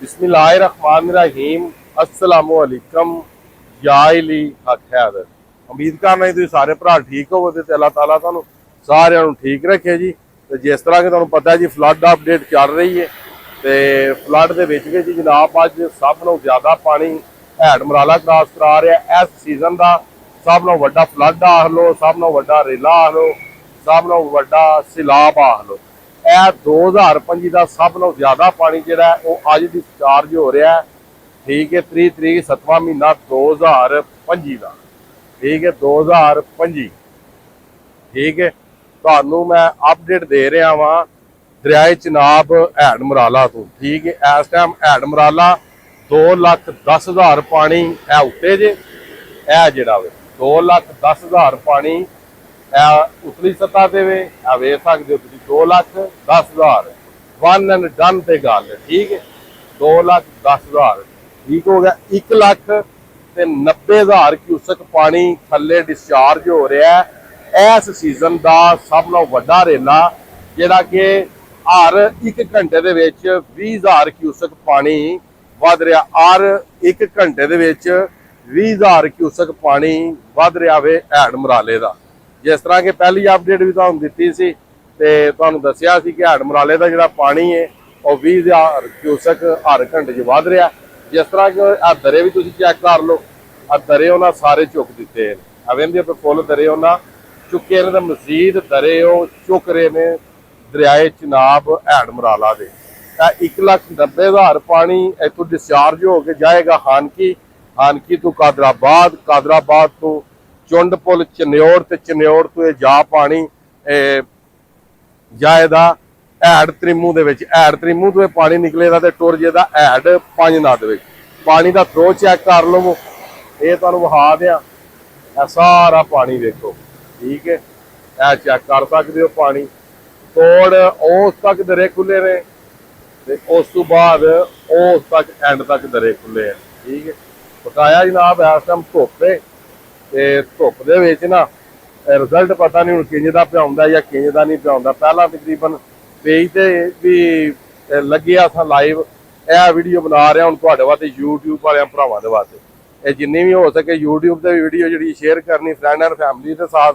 बिस्मिल्लाहिर्रहमानिर्रहीम अस्सलामुअलैकुम या इली हक हैदर। उम्मीद करना जी सारे भरा ठीक हो तो अल्लाह ताला तुहानू सारिਆਂ ਨੂੰ ठीक रखे जी। तो जिस तरह कि तुहानू पता है जी फ्लड अपडेट चल रही है तो फ्लड के विच भी जी जनाब अज सब नालों ज़्यादा पानी हैड मराला क्रॉस करा रहा। इस सीजन का सब नालों वड्डा फ्लड आख लो, सब नालों वड्डा रेला आख लो, सब नालों वड्डा सैलाब आख लो। यह 2025 का सब नालों ज़्यादा पानी जिहड़ा है वो अज डिस्चार्ज हो रहा है। ठीक है, 30 तरीक 7वां महीना 2025 का। ठीक है, 2025। ठीक है, तुहानू मैं अपडेट दे रहा वहाँ दरियाए चिनाब हैड मराला तो। ठीक है, इस टाइम हैड मराला 2,10,000 पानी है उत्ते जे। यह जिहड़ा वे 2,10,000 पानी उतली सतह ते वे वेख सकते हो तुसीं 2,10,000 वन एंड डन ते गल। ठीक है, 2,10,000 ठीक हो गया। 1,90,000 क्यूसक पानी थले डिस्चार्ज हो रहा है। इस सीजन का सब नालों वड्डा रेला जिहड़ा कि हर 1 घंटे दे विच 20,000 क्यूसक पानी वध रहा। हर 1 घंटे दे विच 20,000 क्यूसक पानी वध रहा वे हैड मराले का। जिस तरह के पहली अपडेट भी तुहानू दित्ती सी ते तुहानू दस्सिया सी कि हैड मराले का जिहड़ा पानी है वो 20,000 क्यूसक हर घंटे च वध रहा। जिस तरह के आ दरे भी तुसीं चैक कर लो, आ दरे उन्हें सारे चुक दिते हैं। अवेंदे पे फुल दरे उन्हें चुके ने, मजीद दरे चुक रहे ने दरियाए चिनाब हैड मराला दे। 1,90,000 पानी इतों डिस्चार्ज हो के जाएगा हानकी, हानकी तो कादराबाद, कादराबाद तो चुंड पुल चन्योर, ते चन्योर तो जा पानी जाएगा हैड त्रिमू दे विच। हैड त्रिमू तो पानी निकलेगा तो टुर जाएगा हैड पंजनाद दे विच। पानी का थ्रो चैक कर लो, ये तुहानू विखा दियां। सारा पानी देखो। ठीक है, यह चेक कर सकते हो पानी तोड़ उस तक दरे खुले ने ते उस तो बाद उस तक एंड तक दरे खुले हैं। ठीक है, बताया जनाब इस टाइम धुप है ते धुप दे विच ना रिजल्ट पता नहीं हुण किंज दा पिआउंदा या किंज दा नहीं पिआउंदा। पहला तकरीबन पेज ते भी लगे असां लाइव यह वीडियो बना रहे हुण तुहाडे वास्ते यूट्यूब वाले भरावां दे वास्ते। जिन्नी भी हो सके यूट्यूब से वीडियो जी शेयर करनी, फ्रेंड एंड फैमिली के साथ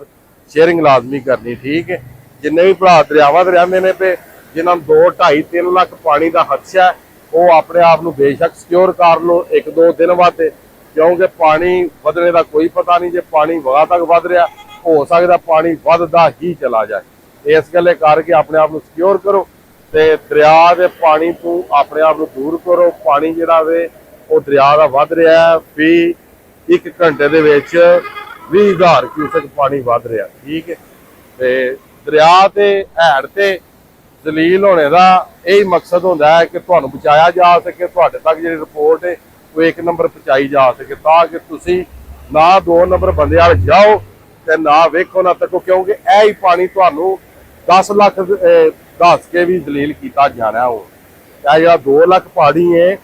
शेयरिंग लाजमी करनी। ठीक है, जिन्ने भी भरा दरियावां ते रहिंदे ने पे जिन्होंने 2, 2.5, 3 लाख पानी का खदशा है वो अपने आप को बेशक सिक्योर कर लो 1-2 दिन वास्ते, क्योंकि पानी वधने का कोई पता नहीं। जो पानी वहां तक वध रहा हो सकता पानी वधदा ही चला जाए। इस गल्ले करके अपने आप को सिक्योर करो ते दरिया के पानी तो अपने आप को दूर करो। पानी जिहड़ा वे वो दरिया का वध रहा है, भी 1 घंटे दे विच 20,000 क्यूसक पानी वध रहा। ठीक है, ते दरिया ते हैड ते जलील होने का यही मकसद होता है कि तुहानू बचाया जा सके, तुहाडे तक जी रिपोर्ट है वो 1 नंबर पहुँचाई जा सके, ताकि तुसी ना 2 नंबर बंदे वाल जाओ ते ना वेखो ना तको, क्योंकि यही पानी तुहानू 10 लाख दस के भी जलील किया जाना हो। जो 2 लाख पानी है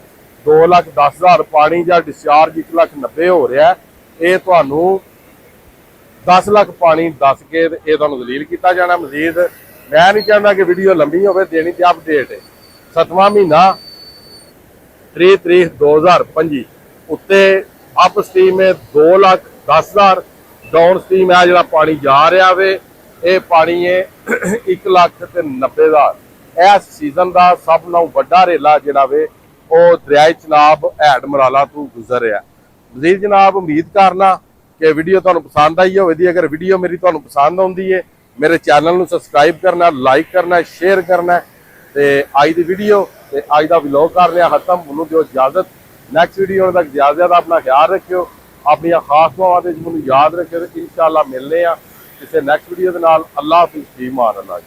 2,10,000 पानी या डिस्चार्ज 1,90,000 हो रहा है, ये तुहानू 10 लाख पानी दस के ये तुहानू दलील किया जाना। मजीद मैं नहीं चाहता कि वीडियो लंबी हो, देनी तो अपडेट है। 7वां महीना 30 तरीक 2025 उत्ते अप स्ट्रीम है 2,10,000, डाउन स्ट्रीम है जो पानी जा रहा वे ये पानी है 1,90,000। इस सीजन का सब नालों वड्डा रेला जिहड़ा वे वो दरियाए चिनाब हैड मराला तो गुजर रहा। मजीद जनाब उम्मीद करना कि वीडियो तुहानू पसंद आई होगी। अगर वीडियो मेरी तुहानू पसंद आउंदी है मेरे चैनल को सबसक्राइब करना, लाइक करना, शेयर करना। तो अज की वीडियो ते अज का व्लॉग करने खत्म। मैनू दो इजाजत, नैक्सट वीडियो तक ज़्यादा अपना ख्याल रखियो, अपन खास दुआवां दे मैनू याद रखियो। इंशाअल्लाह मिलने किसी नैक्सट वीडियो के नाल। अल्लाह हाफिज़, मान अल्लाह।